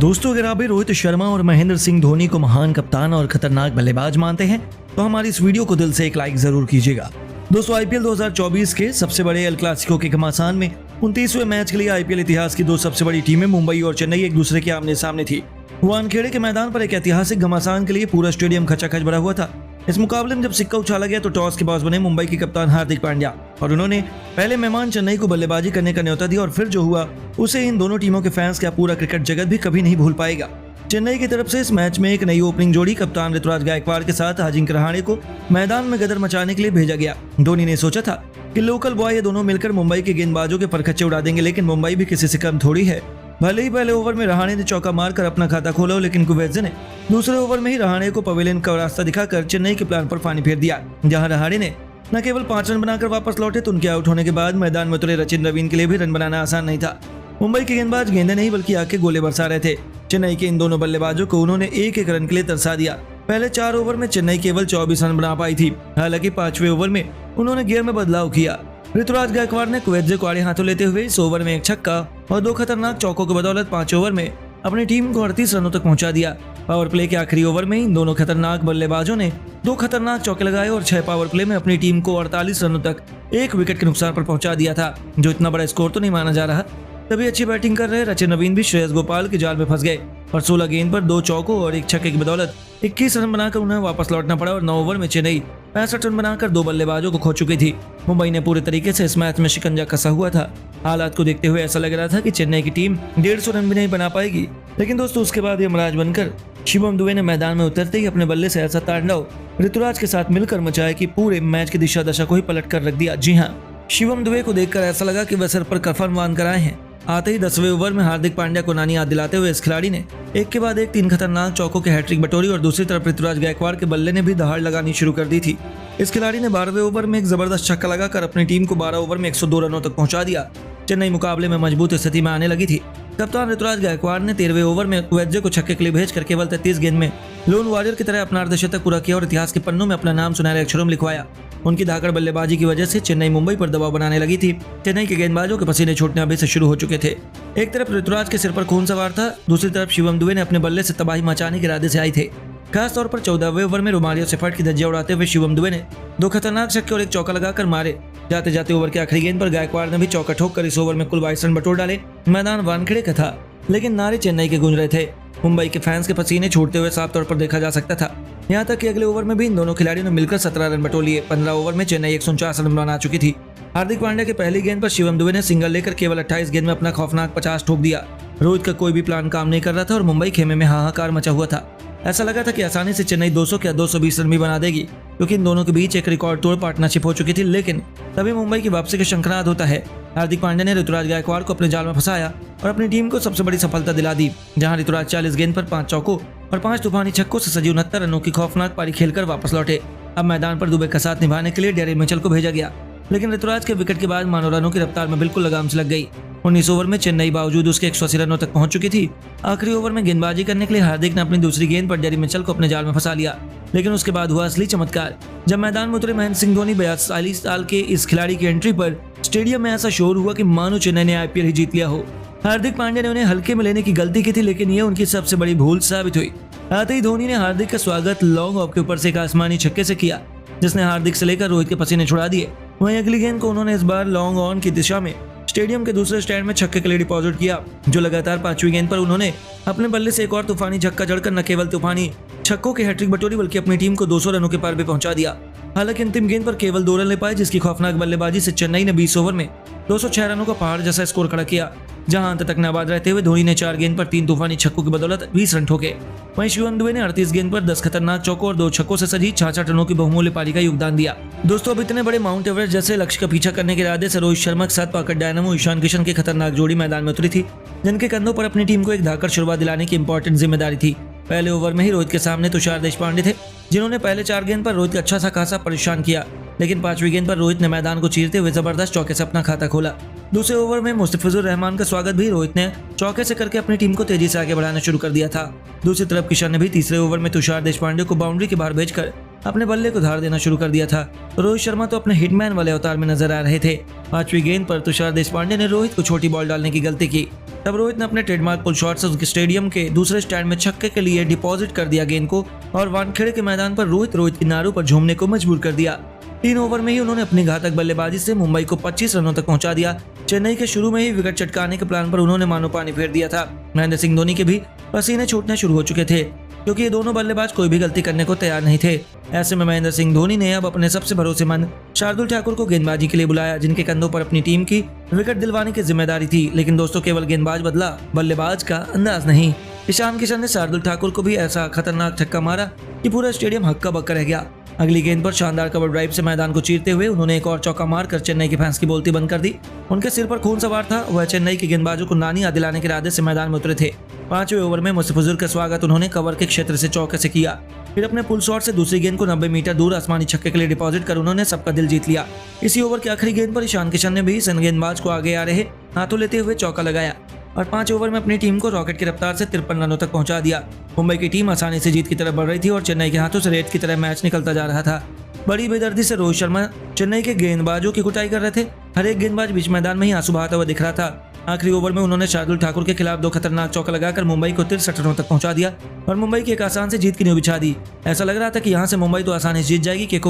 दोस्तों, अगर आप भी रोहित शर्मा और महेंद्र सिंह धोनी को महान कप्तान और खतरनाक बल्लेबाज मानते हैं तो हमारी इस वीडियो को दिल से एक लाइक जरूर कीजिएगा। दोस्तों, आईपीएल 2024 के सबसे बड़े एल क्लासिको के घमासान में 29वें मैच के लिए आईपीएल इतिहास की दो सबसे बड़ी टीमें मुंबई और चेन्नई एक दूसरे के आमने सामने थी। वानखेड़े के मैदान पर एक ऐतिहासिक घमासान के लिए पूरा स्टेडियम खचाखच भरा हुआ था। इस मुकाबले में जब सिक्का उछाला गया तो टॉस के बॉस बने मुंबई के कप्तान हार्दिक पांड्या और उन्होंने पहले मेहमान चेन्नई को बल्लेबाजी करने का न्योता दिया और फिर जो हुआ उसे इन दोनों टीमों के फैंस का पूरा क्रिकेट जगत भी कभी नहीं भूल पाएगा। चेन्नई की तरफ से इस मैच में एक नई ओपनिंग जोड़ी कप्तान ऋतुराज गायकवाड़ के साथ अजिंक्य रहाणे को मैदान में गदर मचाने के लिए भेजा गया। धोनी ने सोचा था कि लोकल बॉय ये दोनों मिलकर मुंबई के गेंदबाजों के परखच्चे उड़ा देंगे, लेकिन मुंबई भी किसी से कम थोड़ी है। भले ही पहले ओवर में रहाणे ने चौका मारकर अपना खाता खोला, लेकिन कुवैत्ज़े ने दूसरे ओवर में ही रहाणे को पवेलियन का रास्ता दिखाकर चेन्नई के प्लान पर पानी फेर दिया। जहां रहाणे ने न केवल 5 रन बनाकर वापस लौटे तो उनके आउट होने के बाद मैदान में उतरे सचिन रवीन के लिए भी रन बनाना आसान नहीं था। मुंबई के गेंदबाज गेंदे नहीं बल्कि आके गोले बरसा रहे थे। चेन्नई के इन दोनों बल्लेबाजों को उन्होंने एक एक रन के लिए तरसा दिया। पहले 4 ओवर में चेन्नई केवल 24 रन बना पाई थी। हालांकि 5वें ओवर में उन्होंने गियर में बदलाव किया। ऋतुराज गायकवाड़ ने कुवैत्ज़े को आड़े हाथों लेते हुए इस ओवर में एक छक्का और 2 खतरनाक चौकों की बदौलत 5 ओवर में अपनी टीम को 38 रनों तक पहुंचा दिया। पावर प्ले के आखिरी ओवर में इन दोनों खतरनाक बल्लेबाजों ने 2 खतरनाक चौके लगाए और 6 पावर प्ले में अपनी टीम को 48 रनों तक 1 विकेट के नुकसान पर पहुंचा दिया था, जो इतना बड़ा स्कोर तो नहीं माना जा रहा। तभी अच्छी बैटिंग कर रहे सचिन रवीन भी श्रेयस गोपाल के जाल में फंस गए और 16 गेंद पर 2 चौकों और 1 छक्के की बदौलत 21 रन बनाकर उन्हें वापस लौटना पड़ा और 9 ओवर में चेन्नई 65 रन बनाकर 2 बल्लेबाजों को खो चुकी थी। मुंबई ने पूरे तरीके से इस मैच में शिकंजा कसा हुआ था। हालात को देखते हुए ऐसा लग रहा था कि चेन्नई की टीम 150 रन भी नहीं बना पाएगी, लेकिन दोस्तों उसके बाद यमराज बनकर शिवम दुबे ने मैदान में उतरते ही अपने बल्ले से ऐसा तांडव ऋतुराज के साथ मिलकर मचाया कि पूरे मैच की दिशा दशा को ही पलट कर रख दिया। जी हाँ, शिवम दुबे को देखकर ऐसा लगा कि वह सर पर कफन बांध कर आए हैं। आते ही 10वें ओवर में हार्दिक पांड्या को नानी याद दिलाते हुए इस खिलाड़ी ने एक के बाद एक 3 खतरनाक चौकों के हैट्रिक बटोरी और दूसरी तरफ ऋतुराज गायकवाड़ के बल्ले ने भी दहाड़ लगानी शुरू कर दी थी। इस खिलाड़ी ने 12वें ओवर में एक जबरदस्त छक्का लगाकर अपनी टीम को 12 ओवर में 102 रनों तक पहुंचा दिया। चेन्नई मुकाबले में मजबूत स्थिति में आने लगी थी। कप्तान ऋतुराज गायकवाड़ ने 13वें ओवर में कुवैत्ज़े को छक्के के लिए भेजकर केवल 33 गेंद में लोन वॉरियर की तरह अपना अर्धशतक पूरा किया और इतिहास के पन्नों में अपना नाम सुनहरे अक्षरों में लिखवाया। उनकी धाकड़ बल्लेबाजी की वजह से चेन्नई मुंबई पर दबाव बनाने लगी थी। चेन्नई के गेंदबाजों के पसीने छूटने अभी से शुरू हो चुके थे। एक तरफ ऋतुराज के सिर पर खून सवार था, दूसरी तरफ शिवम दुबे ने अपने बल्ले से तबाही मचाने के इरादे से आए थे। खास तौर पर 14वें ओवर में रोमारियो सेफर्ट की धज्जियां उड़ाते हुए शिवम दुबे ने 2 खतरनाक छक्के और 1 चौका लगाकर मारे। जाते जाते ओवर के आखिरी गेंद पर गायकवाड़ ने भी चौका ठोककर इस ओवर में कुल 22 रन बटोर डाले। मैदान वानखेड़े का था, लेकिन नारे चेन्नई के गूंज रहे थे। मुंबई के फैंस के पसीने छूटते हुए साफ तौर पर देखा जा सकता था। यहाँ तक कि अगले ओवर में भी इन दोनों खिलाड़ियों ने मिलकर 17 रन बटोर लिए। 15 ओवर में चेन्नई 149 रन बना चुकी थी। हार्दिक पांड्या के पहली गेंद पर शिवम दुबे ने सिंगल लेकर केवल 28 गेंद में अपना खौफनाक 50 ठोक दिया। रोहित का कोई भी प्लान काम नहीं कर रहा था और मुंबई खेमे में हाहाकार मचा हुआ था। ऐसा लगा था कि आसानी से चेन्नई 200 या 220 रन भी बना देगी, क्योंकि इन दोनों के बीच एक रिकॉर्ड तोड़ पार्टनरशिप हो चुकी थी। लेकिन तभी मुंबई की वापसी का शंखनाद होता है। हार्दिक पांड्या ने ऋतुराज गायकवाड़ को अपने जाल में फंसाया और अपनी टीम को सबसे बड़ी सफलता दिला दी। जहां ऋतुराज 40 गेंद पर 5 चौकों और 5 तूफानी छक्कों से सजी 69 रनों की खौफनाक पारी खेलकर वापस लौटे। अब मैदान पर दुबे का साथ निभाने के लिए डेरिल मिचेल को भेजा गया, लेकिन ऋतुराज के विकेट के बाद मानो रनों की रफ्तार में बिल्कुल लगाम से लग गई। 19 ओवर में चेन्नई बावजूद उसके 180 रनों तक पहुंच चुकी थी। आखिरी ओवर में गेंदबाजी करने के लिए हार्दिक ने अपनी दूसरी गेंद पर डेरिल मिचेल को अपने जाल में फंसा लिया, लेकिन उसके बाद हुआ असली चमत्कार। जब मैदान में उतरे महेंद्र सिंह धोनी 42 साल के इस खिलाड़ी की एंट्री पर स्टेडियम में ऐसा शोर हुआ कि मानो चेन्नई ने आईपीएल ही जीत लिया हो। हार्दिक पांड्या ने उन्हें हल्के में लेने की गलती की थी, लेकिन यह उनकी सबसे बड़ी भूल साबित हुई। आते ही धोनी ने हार्दिक का स्वागत लॉन्ग ऑफ के ऊपर से एक आसमानी छक्के से किया, जिसने हार्दिक से लेकर रोहित के पसीने छुड़ा दिए। वहीं अगली गेंद को उन्होंने इस बार लॉन्ग ऑन की दिशा में स्टेडियम के दूसरे स्टैंड में छक्के के लिए डिपॉजिट किया, जो लगातार 5वीं गेंद पर उन्होंने अपने बल्ले से एक और तूफानी छक्का जड़कर न केवल तूफानी छक्कों के हैट्रिक बटोरी बल्कि अपनी टीम को 200 रनों के पार भी पहुंचा दिया। हालांकि अंतिम गेंद पर केवल 2 रन ले पाए, जिसकी खौफनाक बल्लेबाजी से चेन्नई ने 20 ओवर में 206 रनों का पहाड़ जैसा स्कोर खड़ा किया। जहां अंत तक नाबाद रहते हुए धोनी ने 4 गेंद पर 3 तूफानी छक्कों की बदौलत 20 रन ठोके। वहीं शिवम दुबे ने 38 गेंद पर 10 खतरनाक चौकों और 2 छक्कों से सजी 66 रनों की बहुमूल्य पारी का योगदान दिया। दोस्तों, अब इतने बड़े माउंट एवरेस्ट जैसे लक्ष्य का पीछा करने के इरादे से रोहित शर्मा के साथ पाकर डायनामो ईशान किशन की खतरनाक जोड़ी मैदान में उतरी थी, जिनके कंधों पर अपनी टीम को एक धाकड़ शुरुआत दिलाने की इंपॉर्टेंट जिम्मेदारी थी। पहले ओवर में ही रोहित के सामने तुषार देशपांडे थे, जिन्होंने पहले 4 गेंद पर रोहित को अच्छा सा खासा परेशान किया, लेकिन 5वीं गेंद पर रोहित ने मैदान को चीरते हुए जबरदस्त चौके से अपना खाता खोला। दूसरे ओवर में मुस्तफिजुर रहमान का स्वागत भी रोहित ने चौके से करके अपनी टीम को तेजी से आगे बढ़ाना शुरू कर दिया था। दूसरी तरफ किशन ने भी तीसरे ओवर में तुषार देशपांडे को बाउंड्री के बाहर भेजकर अपने बल्ले को धार देना शुरू कर दिया था। रोहित शर्मा तो अपने हिटमैन वाले अवतार में नजर आ रहे थे। 5वीं गेंद पर तुषार देशपांडे ने रोहित को छोटी बॉल डालने की गलती की। तब रोहित ने अपने ट्रेडमार्क पुल शॉट से उसके स्टेडियम के दूसरे स्टैंड में छक्के के लिए डिपॉजिट कर दिया गेंद को और वानखेड़े के मैदान पर रोहित की नारों पर झूमने को मजबूर कर दिया। 3 ओवर में ही उन्होंने अपनी घातक बल्लेबाजी से मुंबई को 25 रनों तक पहुंचा दिया। चेन्नई के शुरू में ही विकेट चटकाने के प्लान पर उन्होंने मानो पानी फेर दिया था। महेंद्र सिंह धोनी के भी पसीने छूटने शुरू हो चुके थे क्योंकि ये दोनों बल्लेबाज कोई भी गलती करने को तैयार नहीं थे। ऐसे में महेंद्र सिंह धोनी ने अब अपने सबसे भरोसेमंद शार्दुल ठाकुर को गेंदबाजी के लिए बुलाया, जिनके कंधों पर अपनी टीम की विकेट दिलवाने की जिम्मेदारी थी। लेकिन दोस्तों, केवल गेंदबाज बदला, बल्लेबाज का अंदाज नहीं। ईशान किशन ने शार्दुल ठाकुर को भी ऐसा खतरनाक छक्का मारा कि पूरा स्टेडियम हक्का बक्का रह गया। अगली गेंद पर शानदार कवर ड्राइव से मैदान को चीरते हुए उन्होंने एक और चौका मारकर चेन्नई के फैंस की बोलती बंद कर दी। उनके सिर पर खून सवार था। वह चेन्नई के गेंदबाजों को नानी याद दिलाने के इरादे से मैदान में उतरे थे। 5वें ओवर में मुस्तफिजुर का स्वागत उन्होंने कवर के क्षेत्र से चौके से किया। फिर अपने पुल शॉट से दूसरी गेंद को 90 मीटर दूर आसमानी छक्के के लिए डिपॉजिट कर उन्होंने सबका दिल जीत लिया। इसी ओवर की आखिरी गेंद पर ईशान किशन ने भी सन गेंदबाज को आगे आ रहे हाथों लेते हुए चौका लगाया और 5 ओवर में अपनी टीम को रॉकेट की रफ्तार से 53 रनों तक पहुंचा दिया। मुंबई की टीम आसानी से जीत की तरफ बढ़ रही थी और चेन्नई के हाथों से रेत की तरह मैच निकलता जा रहा था। बड़ी बेदर्दी से रोहित शर्मा चेन्नई के गेंदबाजों की कुटाई कर रहे थे। हर एक गेंदबाज बीच मैदान में ही आंसू बहाता हुआ दिख रहा था। आखिरी ओवर में उन्होंने शार्दुल ठाकुर के खिलाफ 2 खतरनाक चौका लगाकर मुंबई को 63 रनों तक पहुंचा दिया और मुंबई की एक आसान से जीत की नींव बिछा दी। ऐसा लग रहा था कि यहां से मुंबई तो आसानी से जीत जाएगी कि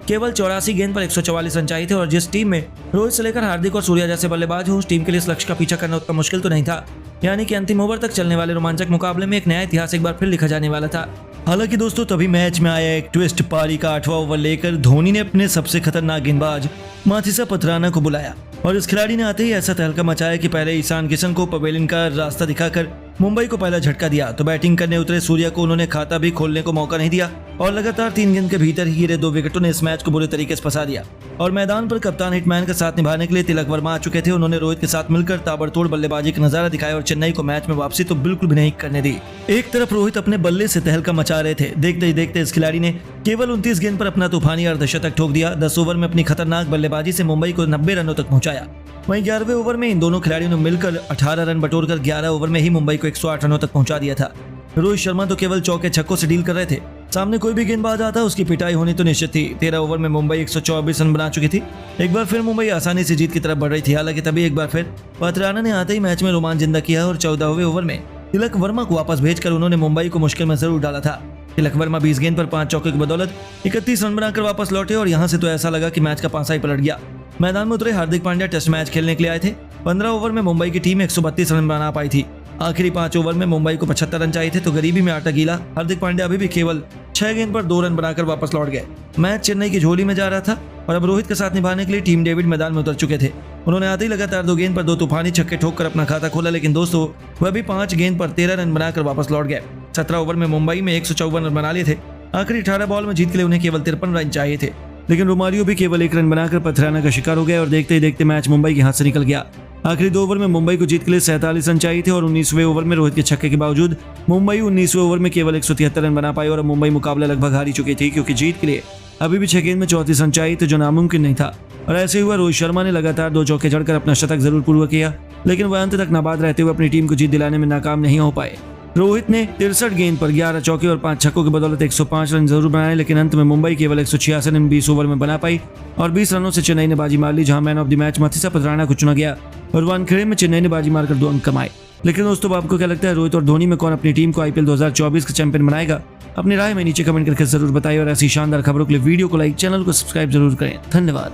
केवल 84 गेंद पर 144 रन चाहिए थे और जिस टीम में रोहित से लेकर हार्दिक और सूर्या जैसे बल्लेबाज हो, उस टीम के लिए इस लक्ष्य का पीछा करना उतना मुश्किल तो नहीं था। यानी कि अंतिम ओवर तक चलने वाले रोमांचक मुकाबले में एक नया इतिहास एक बार फिर लिखा जाने वाला था। हालांकि दोस्तों, तभी मैच में आया एक ट्विस्ट। पारी का 8वां ओवर लेकर धोनी ने अपने सबसे खतरनाक गेंदबाज माथिसा पथराना को बुलाया और इस खिलाड़ी ने आते ही ऐसा तहलका मचाया कि पहले ईशान किशन को पवेलियन का रास्ता दिखाकर मुंबई को पहला झटका दिया, तो बैटिंग करने उतरे सूर्या को उन्होंने खाता भी खोलने को मौका नहीं दिया और लगातार 3 गेंद के भीतर ही गिरे 2 विकेटों ने इस मैच को बुरे तरीके से फंसा दिया। और मैदान पर कप्तान हिटमैन का साथ निभाने के लिए तिलक वर्मा आ चुके थे। उन्होंने रोहित के साथ मिलकर ताबड़तोड़ बल्लेबाजी का नजारा दिखाया और चेन्नई को मैच में वापसी तो बिल्कुल भी नहीं करने दी। एक तरफ रोहित अपने बल्ले से तहलका मचा रहे थे। देखते ही देखते इस खिलाड़ी ने केवल 29 गेंद पर अपना तूफानी अर्धशतक ठोक दिया। 10 ओवर में अपनी खतरनाक बल्लेबाजी से मुंबई को 90 रनों तक पहुंचाया। वहीं 11वें ओवर में इन दोनों खिलाड़ियों ने मिलकर 18 रन बटोरकर 11 ओवर में ही मुंबई को 108 रनों तक पहुंचा दिया था। रोहित शर्मा तो केवल चौके छक्कों से डील कर रहे थे। सामने कोई भी गेंदबाज आता उसकी पिटाई होनी तो निश्चित थी। 13 ओवर में मुंबई 124 रन बना चुकी थी। एक बार फिर मुंबई आसानी से जीत की तरफ बढ़ रही थी। हालांकि तभी एक बार फिर पथराना ने आते ही मैच में रोमांच जिंदा किया और 14वें ओवर में तिलक वर्मा को वापस भेजकर उन्होंने मुंबई को मुश्किल में जरूर डाला था। तिलक वर्मा 20 गेंद पर 5 चौके की बदौलत 31 रन बनाकर वापस लौटे और यहां से तो ऐसा लगा कि मैच का पासा ही पलट गया। मैदान में उतरे हार्दिक पांड्या टेस्ट मैच खेलने के लिए आए थे। 15 ओवर में मुंबई की टीम 132 रन बना पाई थी। आखिरी 5 ओवर में मुंबई को 75 रन चाहिए थे, तो गरीबी में आटा गीला हार्दिक पांड्या अभी भी केवल 6 गेंद पर 2 रन बनाकर वापस लौट गए। मैच चेन्नई की झोली में जा रहा था और अब रोहित के साथ निभाने के लिए टीम डेविड मैदान में उतर चुके थे। उन्होंने आते ही लगातार 2 गेंद पर 2 तूफानी छक्के ठोककर अपना खाता खोला, लेकिन दोस्तों वह भी 5 गेंद पर 13 रन बनाकर वापस लौट गए। 17 ओवर में मुंबई में 154 रन बना लिए थे। आखिरी 18 बॉल में जीत के लिए उन्हें केवल 53 रन चाहिए थे, लेकिन रोमारियो भी केवल 1 रन बनाकर पथराना का शिकार हो गए और देखते ही देखते मैच मुंबई के हाथ से निकल गया। आखिरी 2 ओवर में मुंबई को जीत के लिए 47 रन चाहिए थे और 19वें ओवर में रोहित के छक्के के बावजूद मुंबई 19वें ओवर में केवल 173 रन बना पाई और मुंबई मुकाबला लगभग हारी चुकी थी, क्योंकि जीत के लिए अभी भी 6 गेंद में 34 रन चाहिए थे, जो नामुमकिन नहीं था। और ऐसे हुआ रोहित शर्मा ने लगातार 2 चौके जड़कर अपना शतक जरूर पूरा किया, लेकिन वह अंत तक नाबाद रहते हुए अपनी टीम को जीत दिलाने में नाकाम नहीं हो पाए। रोहित ने 63 गेंद पर 11 चौके और 5 छक्कों की बदौलत 105 रन जरूर बनाए, लेकिन अंत में मुंबई केवल 186 रन 20 ओवर में बना पाई और 20 रनों से चेन्नई ने बाजी मार ली, जहां मैन ऑफ द मैच माथिसा पथराना को चुना गया और वानखेड़े में चेन्नई ने बाजी मारकर 2 अंक कमाए। लेकिन दोस्तों, आपको क्या लगता है, रोहित और धोनी में कौन अपनी टीम को IPL 2024 का चैंपियन बनाएगा? अपनी राय में नीचे कमेंट करके जरूर बताइए और ऐसी शानदार खबरों के लिए वीडियो को लाइक, चैनल को सब्सक्राइब जरूर करें। धन्यवाद।